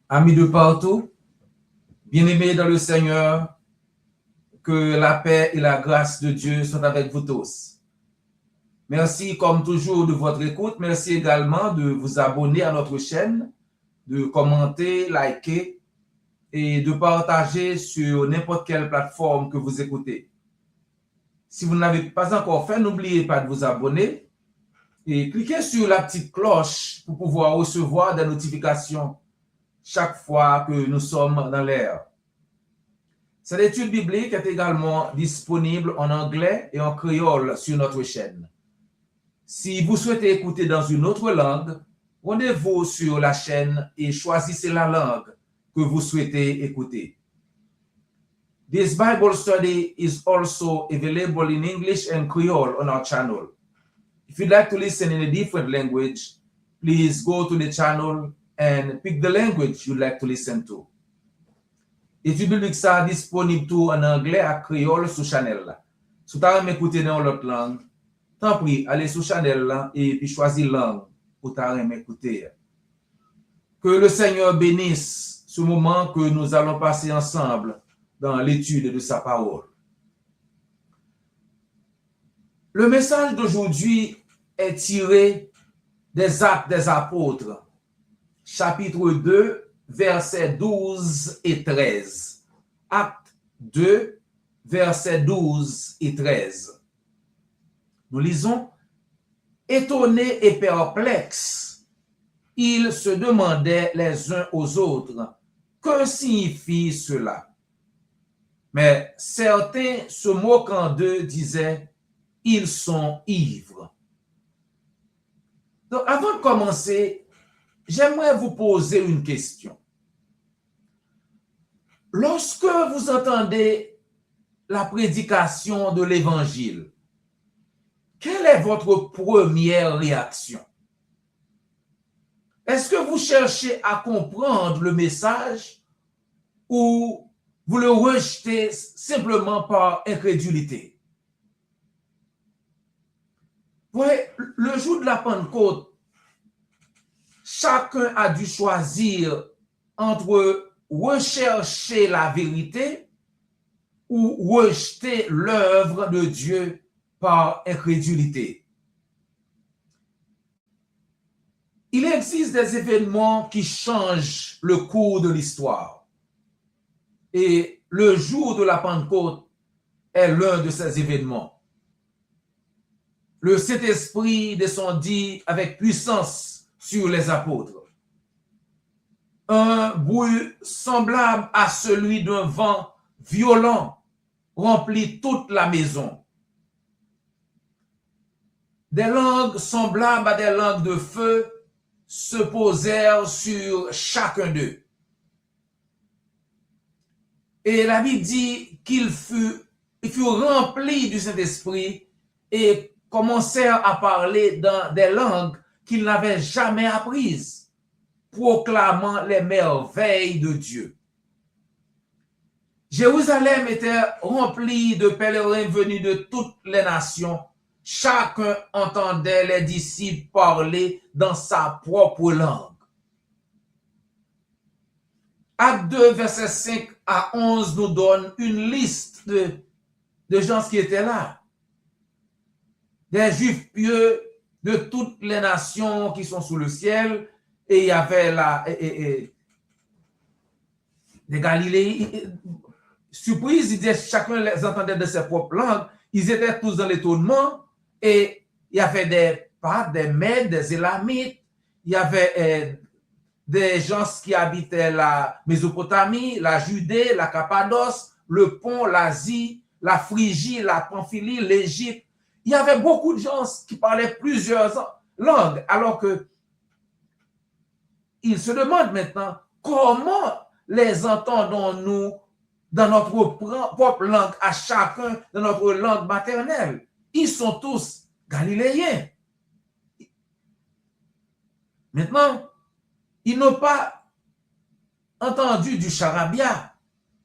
Amis de partout, bien-aimés dans le Seigneur, que la paix et la grâce de Dieu soient avec vous tous. Merci comme toujours de votre écoute. Merci également de vous abonner à notre chaîne, de commenter, liker et de partager sur n'importe quelle plateforme que vous écoutez. Si vous ne l'avez pas encore fait, n'oubliez pas de vous abonner et cliquez sur la petite cloche pour pouvoir recevoir des notifications chaque fois que nous sommes dans l'air. Cette étude biblique est également disponible en anglais et en créole sur notre chaîne. Si vous souhaitez écouter dans une autre langue, rendez-vous sur la chaîne et choisissez la langue que vous souhaitez écouter. This Bible study is also available in English and Creole on our channel. If you'd like to listen in a different language, please go to the channel and pick the language you'd like to listen to. Étude biblique ça disponible tout en anglais à créole sur channel là. Si vous avez écouté dans l'autre langue, tant pis, allez sur channel là et puis choisir langue pour écouter. Que le Seigneur bénisse ce moment que nous allons passer ensemble dans l'étude de sa parole. Le message d'aujourd'hui est tiré des Actes des Apôtres, chapitre 2, versets 12 et 13. Acte 2, versets 12 et 13. Nous lisons, étonnés et perplexes, ils se demandaient les uns aux autres, que signifie cela? Mais certains, se moquant d'eux, disaient, ils sont ivres. Donc, avant de commencer, j'aimerais vous poser une question. Lorsque vous entendez la prédication de l'Évangile, quelle est votre première réaction? Est-ce que vous cherchez à comprendre le message ou vous le rejetez simplement par incrédulité? Vous voyez, le jour de la Pentecôte, chacun a dû choisir entre rechercher la vérité ou rejeter l'œuvre de Dieu par incrédulité. Il existe des événements qui changent le cours de l'histoire. Et le jour de la Pentecôte est l'un de ces événements. Le Saint-Esprit descendit avec puissance sur les apôtres. Un bruit semblable à celui d'un vent violent remplit toute la maison. Des langues semblables à des langues de feu se posèrent sur chacun d'eux. Et la Bible dit qu'il fut rempli du Saint-Esprit et commencèrent à parler dans des langues qu'ils n'avaient jamais apprises, proclamant les merveilles de Dieu. Jérusalem était remplie de pèlerins venus de toutes les nations. Chacun entendait les disciples parler dans sa propre langue. Acte 2, versets 5 à 11 nous donne une liste de gens qui étaient là. Des Juifs pieux de toutes les nations qui sont sous le ciel. Et il y avait là des Galiléens. Surprise, ils disaient, chacun les entendait de ses propres langues. Ils étaient tous dans l'étonnement. Et il y avait des Parthes, des Mèdes, des Élamites. Il y avait des gens qui habitaient la Mésopotamie, la Judée, la Cappadoce, le Pont, l'Asie, la Phrygie, la Pamphylie, l'Égypte. Il y avait beaucoup de gens qui parlaient plusieurs langues, alors que ils se demandent maintenant comment les entendons-nous dans notre propre langue, à chacun dans notre langue maternelle. Ils sont tous galiléens. Maintenant, ils n'ont pas entendu du charabia,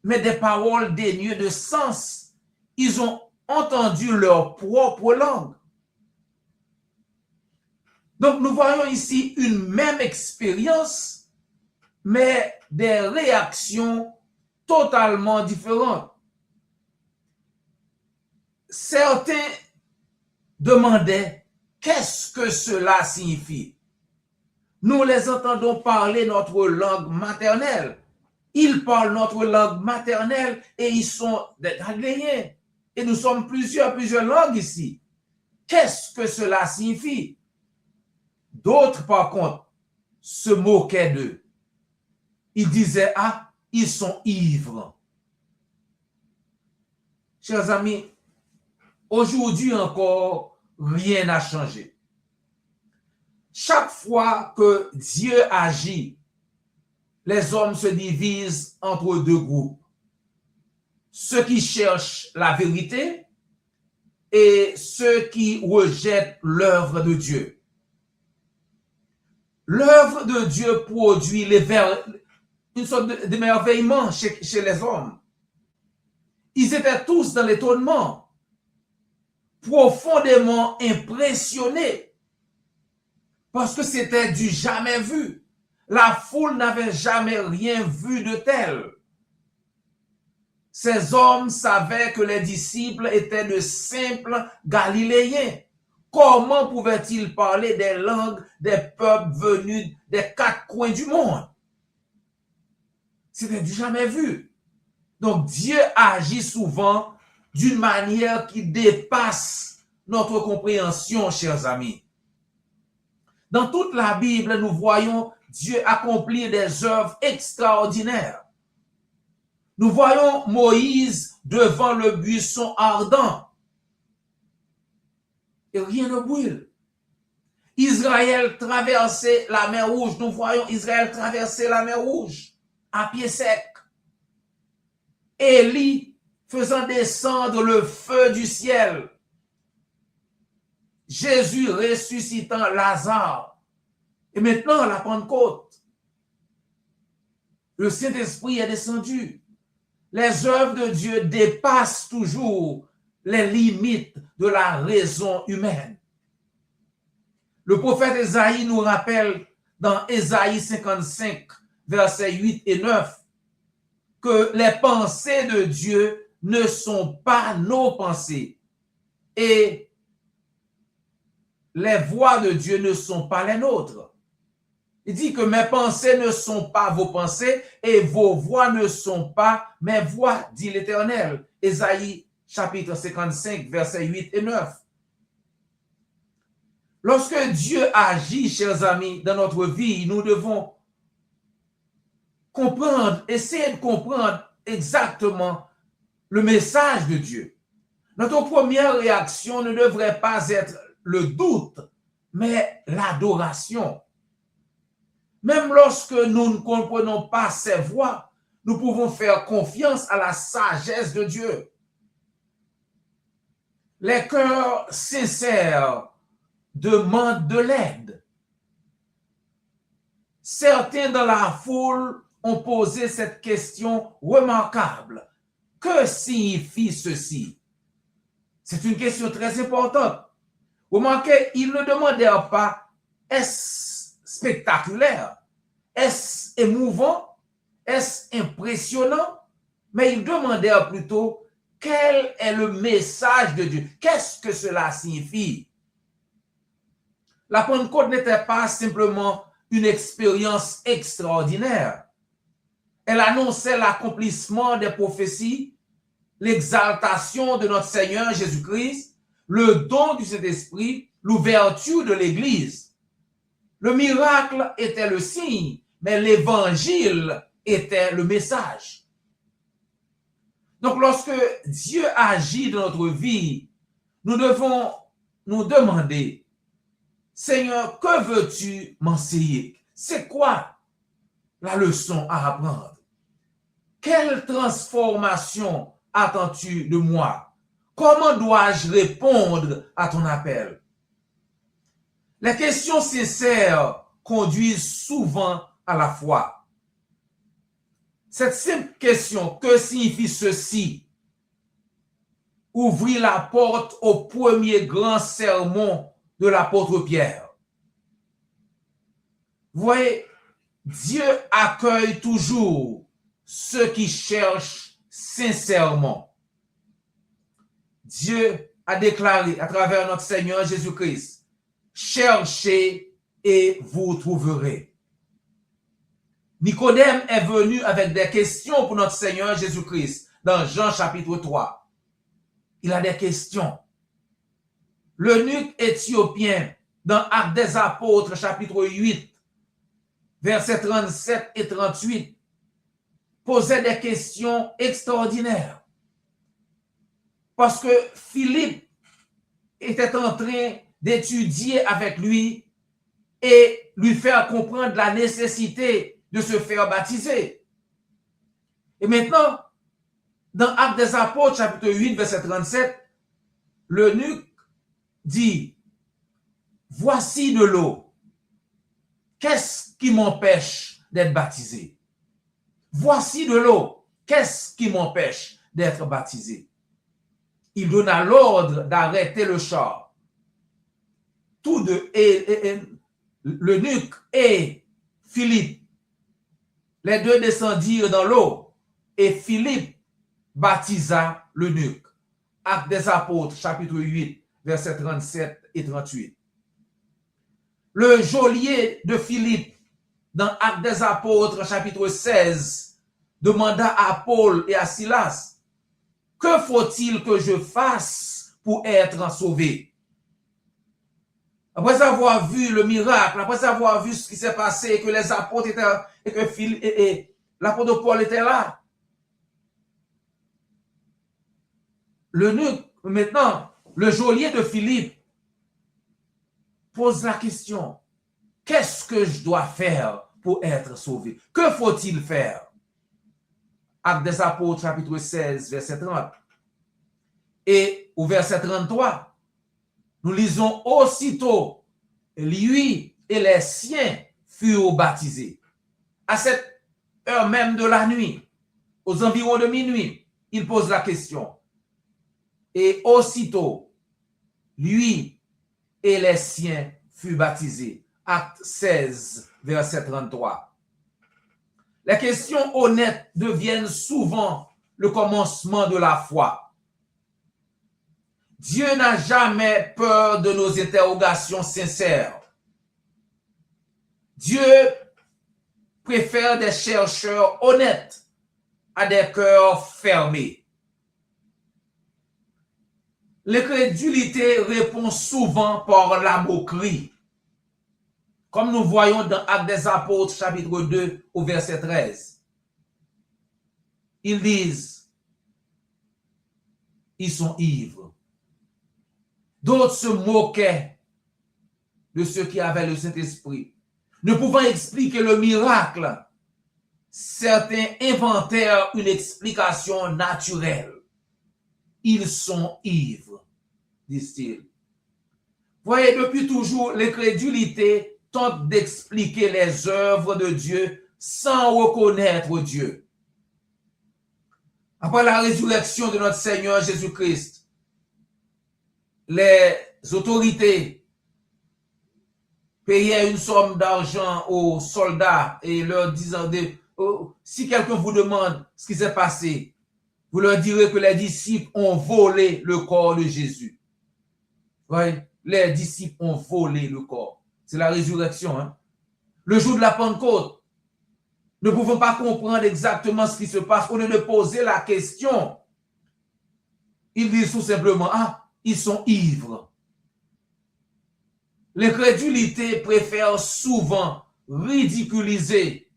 mais des paroles dénuées de sens. Ils ont entendu leur propre langue. Donc, nous voyons ici une même expérience mais des réactions totalement différentes. Certains demandaient qu'est-ce que cela signifie. Nous les entendons parler notre langue maternelle. Ils parlent notre langue maternelle et ils sont des Galiléens. Et nous sommes plusieurs langues ici. Qu'est-ce que cela signifie? D'autres, par contre, se moquaient d'eux. Ils disaient, ah, ils sont ivres. Chers amis, aujourd'hui encore, rien n'a changé. Chaque fois que Dieu agit, les hommes se divisent entre deux groupes. Ceux qui cherchent la vérité et ceux qui rejettent l'œuvre de Dieu. L'œuvre de Dieu produit une sorte d'émerveillement chez les hommes. Ils étaient tous dans l'étonnement, profondément impressionnés, parce que c'était du jamais vu. La foule n'avait jamais rien vu de tel. Ces hommes savaient que les disciples étaient de simples Galiléens. Comment pouvaient-ils parler des langues des peuples venus des quatre coins du monde? C'était du jamais vu. Donc Dieu agit souvent d'une manière qui dépasse notre compréhension, chers amis. Dans toute la Bible, nous voyons Dieu accomplir des œuvres extraordinaires. Nous voyons Moïse devant le buisson ardent. Et rien ne brûle. Israël traversait la mer Rouge. Nous voyons Israël traverser la mer Rouge à pied sec. Élie faisant descendre le feu du ciel. Jésus ressuscitant Lazare. Et maintenant, la Pentecôte. Le Saint-Esprit est descendu. Les œuvres de Dieu dépassent toujours les limites de la raison humaine. Le prophète Ésaïe nous rappelle dans Ésaïe 55, versets 8 et 9, que les pensées de Dieu ne sont pas nos pensées et les voies de Dieu ne sont pas les nôtres. Il dit que mes pensées ne sont pas vos pensées et vos voix ne sont pas mes voix, dit l'Éternel. Ésaïe chapitre 55, versets 8 et 9. Lorsque Dieu agit, chers amis, dans notre vie, nous devons comprendre, essayer de comprendre exactement le message de Dieu. Notre première réaction ne devrait pas être le doute, mais l'adoration. Même lorsque nous ne comprenons pas ses voies, nous pouvons faire confiance à la sagesse de Dieu. Les cœurs sincères demandent de l'aide. Certains dans la foule ont posé cette question remarquable. Que signifie ceci? C'est une question très importante. Remarquez, ils ne demandèrent pas est-ce spectaculaire, est-ce émouvant, est-ce impressionnant, mais ils demandèrent plutôt quel est le message de Dieu, qu'est-ce que cela signifie. La Pentecôte n'était pas simplement une expérience extraordinaire. Elle annonçait l'accomplissement des prophéties, l'exaltation de notre Seigneur Jésus-Christ, le don du Saint-Esprit, l'ouverture de l'Église. Le miracle était le signe, mais l'Évangile était le message. Donc, lorsque Dieu agit dans notre vie, nous devons nous demander, Seigneur, que veux-tu m'enseigner? C'est quoi la leçon à apprendre? Quelle transformation attends-tu de moi? Comment dois-je répondre à ton appel? Les questions sincères conduisent souvent à la foi. Cette simple question, que signifie ceci? Ouvrit la porte au premier grand sermon de l'apôtre Pierre. Vous voyez, Dieu accueille toujours ceux qui cherchent sincèrement. Dieu a déclaré à travers notre Seigneur Jésus-Christ, cherchez et vous trouverez. Nicodème est venu avec des questions pour notre Seigneur Jésus-Christ dans Jean chapitre 3. Il a des questions. L'eunuque éthiopien dans Actes des Apôtres chapitre 8, versets 37 et 38, posait des questions extraordinaires. Parce que Philippe était en train d'étudier avec lui et lui faire comprendre la nécessité de se faire baptiser. Et maintenant, dans Actes des Apôtres, chapitre 8, verset 37, l'eunuque dit, voici de l'eau. Qu'est-ce qui m'empêche d'être baptisé? Voici de l'eau. Qu'est-ce qui m'empêche d'être baptisé? Il donna l'ordre d'arrêter le char. Tous deux, l'eunuque et Philippe, les deux descendirent dans l'eau et Philippe baptisa l'eunuque. Actes des Apôtres, chapitre 8, versets 37 et 38. Le geôlier de Philippe, dans Actes des Apôtres, chapitre 16, demanda à Paul et à Silas, que faut-il que je fasse pour être sauvé? Après avoir vu le miracle, après avoir vu ce qui s'est passé, que les apôtres étaient là, et que l'apôtre Paul était là, maintenant, le geôlier de Philippe pose la question, qu'est-ce que je dois faire pour être sauvé? Que faut-il faire? Actes des Apôtres, chapitre 16, verset 30. Et au verset 33, nous lisons aussitôt, lui et les siens furent baptisés. À cette heure même de la nuit, aux environs de minuit, il pose la question. Et aussitôt, lui et les siens furent baptisés. Acte 16, verset 33. Les questions honnêtes deviennent souvent le commencement de la foi. Dieu n'a jamais peur de nos interrogations sincères. Dieu préfère des chercheurs honnêtes à des cœurs fermés. L'incrédulité répond souvent par la moquerie. Comme nous voyons dans Actes des Apôtres, chapitre 2, au verset 13. Ils disent, ils sont ivres. D'autres se moquaient de ceux qui avaient le Saint-Esprit. Ne pouvant expliquer le miracle, certains inventèrent une explication naturelle. Ils sont ivres, disent-ils. Voyez, depuis toujours, l'incrédulité tente d'expliquer les œuvres de Dieu sans reconnaître Dieu. Après la résurrection de notre Seigneur Jésus-Christ, les autorités payaient une somme d'argent aux soldats et leur disant, si quelqu'un vous demande ce qui s'est passé, vous leur direz que les disciples ont volé le corps de Jésus. Oui, les disciples ont volé le corps. C'est la résurrection. Hein? Le jour de la Pentecôte, ne pouvons pas comprendre exactement ce qui se passe. Au lieu de poser la question, ils disent tout simplement, ils sont ivres. L'incrédulité préfère souvent ridiculiser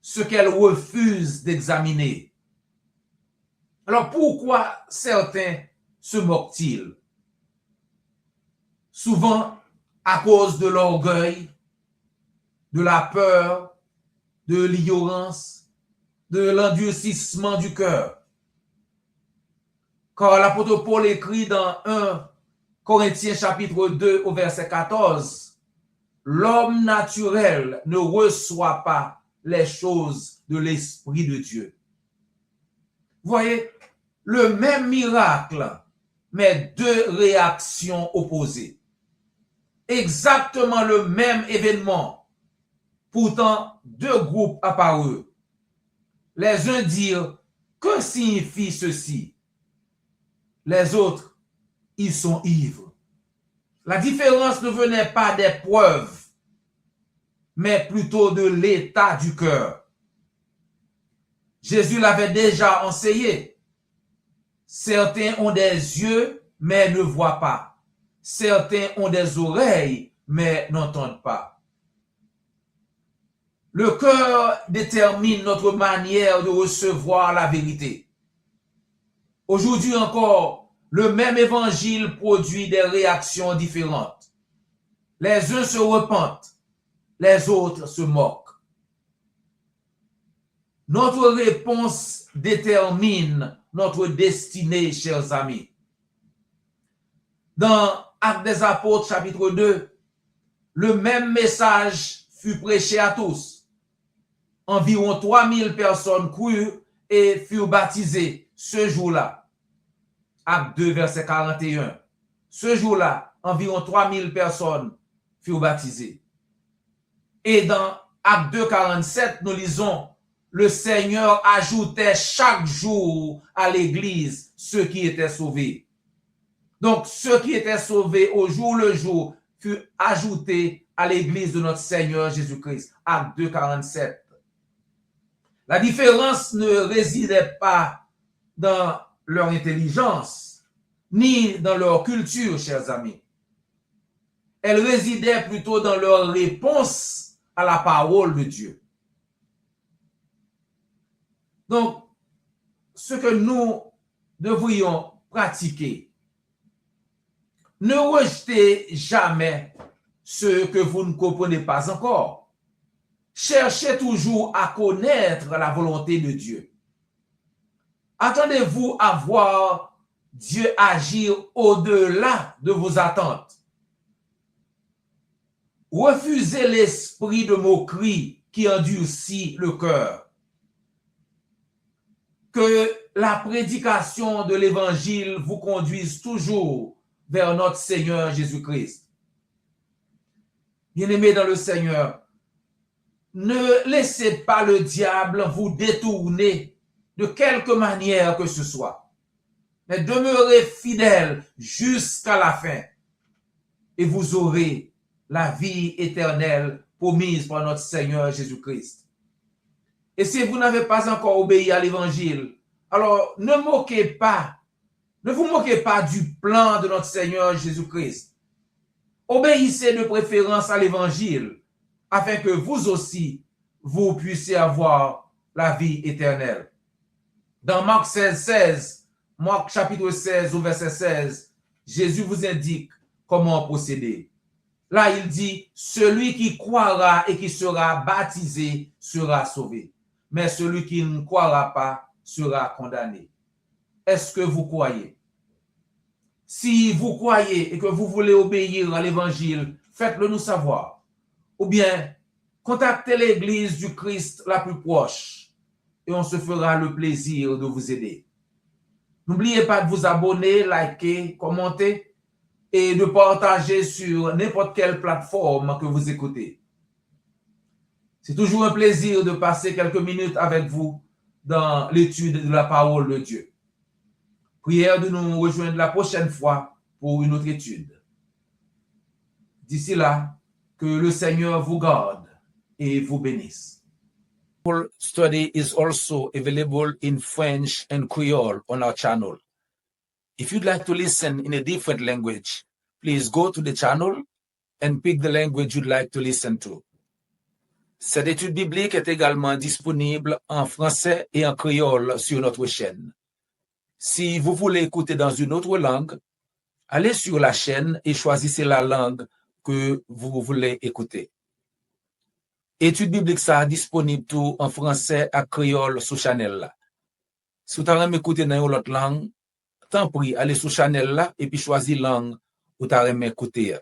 ce qu'elle refuse d'examiner. Alors pourquoi certains se moquent-ils? Souvent à cause de l'orgueil, de la peur, de l'ignorance, de l'endurcissement du cœur. Car l'apôtre Paul écrit dans 1 Corinthiens chapitre 2 au verset 14, l'homme naturel ne reçoit pas les choses de l'Esprit de Dieu. Vous voyez, le même miracle, mais deux réactions opposées. Exactement le même événement Pourtant, deux groupes apparurent. Les uns dirent, que signifie ceci? Les autres, ils sont ivres. La différence ne venait pas des preuves, mais plutôt de l'état du cœur. Jésus l'avait déjà enseigné. Certains ont des yeux, mais ne voient pas. Certains ont des oreilles, mais n'entendent pas. Le cœur détermine notre manière de recevoir la vérité. Aujourd'hui encore, le même évangile produit des réactions différentes. Les uns se repentent, les autres se moquent. Notre réponse détermine notre destinée, chers amis. Dans Actes des Apôtres, chapitre 2, le même message fut prêché à tous. Environ 3000 personnes crurent et furent baptisées ce jour-là. Acte 2, verset 41. Ce jour-là, environ 3000 personnes furent baptisées. Et dans Acte 2, 47, nous lisons, le Seigneur ajoutait chaque jour à l'église ceux qui étaient sauvés. Donc, ceux qui étaient sauvés au jour le jour furent ajoutés à l'église de notre Seigneur Jésus-Christ. Acte 2, 47. La différence ne résidait pas dans leur intelligence, ni dans leur culture, chers amis. Elle résidait plutôt dans leur réponse à la parole de Dieu. Donc, ce que nous devrions pratiquer, ne rejetez jamais ce que vous ne comprenez pas encore. Cherchez toujours à connaître la volonté de Dieu. Attendez-vous à voir Dieu agir au-delà de vos attentes. Refusez l'esprit de moquerie qui endurcit le cœur. Que la prédication de l'évangile vous conduise toujours vers notre Seigneur Jésus-Christ. Bien-aimés dans le Seigneur, ne laissez pas le diable vous détourner de quelque manière que ce soit. Mais demeurez fidèles jusqu'à la fin et vous aurez la vie éternelle promise par notre Seigneur Jésus-Christ. Et si vous n'avez pas encore obéi à l'évangile, alors ne vous moquez pas du plan de notre Seigneur Jésus-Christ. Obéissez de préférence à l'évangile afin que vous aussi, vous puissiez avoir la vie éternelle. Dans Marc 16, Marc chapitre 16 au verset 16, Jésus vous indique comment procéder. Là, il dit, celui qui croira et qui sera baptisé sera sauvé. Mais celui qui ne croira pas sera condamné. Est-ce que vous croyez? Si vous croyez et que vous voulez obéir à l'évangile, faites-le nous savoir. Ou bien, contactez l'église du Christ la plus proche et on se fera le plaisir de vous aider. N'oubliez pas de vous abonner, liker, commenter et de partager sur n'importe quelle plateforme que vous écoutez. C'est toujours un plaisir de passer quelques minutes avec vous dans l'étude de la parole de Dieu. Prière de nous rejoindre la prochaine fois pour une autre étude. D'ici là, que le Seigneur vous garde et vous bénisse. Bible study is also available in French and Creole on our channel. If you'd like to listen in a different language, please go to the channel and pick the language you'd like to listen to. Cette étude biblique est également disponible en français et en créole sur notre chaîne. Si vous voulez écouter dans une autre langue, allez sur la chaîne et choisissez la langue que vous voulez écouter. Étude biblique ça disponible tout en français et créole sur channel là. Si vous avez écouter dans une autre langue, tant pis, allez sur channel là et puis choisissez langue où vous avez écouter.